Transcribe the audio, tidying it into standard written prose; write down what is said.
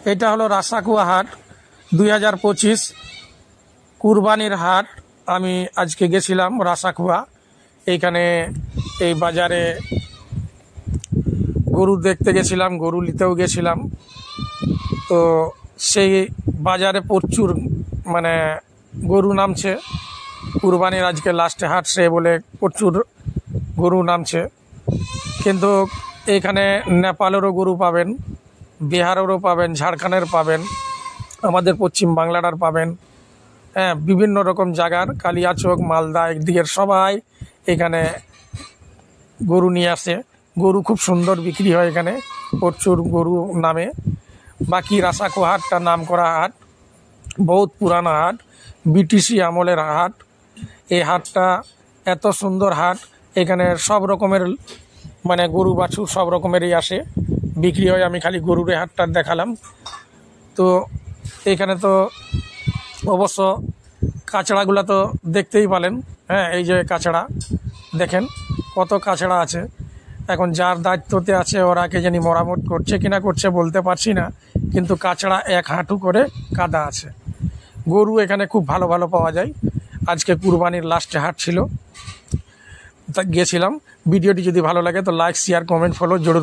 এটা হলো রাসাকুয়া হাট 2025 কুরবানির হাট। আমি আজকে গেছিলাম রাসাকুয়া। এইখানে এই বাজারে গরু দেখতে গেছিলাম, গরু নিতেও গেছিলাম। তো সেই বাজারে প্রচুর গরু নামছে। কুরবানির আজকে লাস্টে হাট সে বলে প্রচুর গরু নামছে। কিন্তু এইখানে নেপালেরও গরু পাবেন, বিহারেরও পাবেন, ঝাড়খণ্ডের পাবেন, আমাদের পশ্চিম বাংলার পাবেন। হ্যাঁ, বিভিন্ন রকম জায়গার, কালিয়াচক, মালদা, একদিকের সবাই এখানে গরু নিয়ে আসে। গরু খুব সুন্দর বিক্রি হয় এখানে, প্রচুর গরু নামে। বাকি রাসাকুয়া হাটটা নাম করা হাট, বহুত পুরানা হাট, ব্রিটিশি আমলের হাট। এই হাটটা এত সুন্দর হাট, এখানে সব রকমের গরু বাছুর সব রকমেরই আসে, বিক্রি হয়। আমি খালি গরুর হাটটা দেখালাম। তো এখানে তো অবশ্য কাঁচড়াগুলো তো দেখতেই পেলেন। হ্যাঁ, এই যে কাঁচড়া দেখেন, কত কাঁচড়া আছে। এখন যার দায়িত্বতে আছে ওরা কে জানি মেরামত করছে কিনা করছে বলতে পারছি না, কিন্তু কাঁচড়া এক হাঁটু করে কাদা আছে। গরু এখানে খুব ভালো ভালো পাওয়া যায়। আজকে কুরবানির লাস্টে হাট ছিল, তা গেছিলাম। ভিডিওটি যদি ভালো লাগে তো লাইক, শেয়ার, কমেন্ট, ফলো জরুর।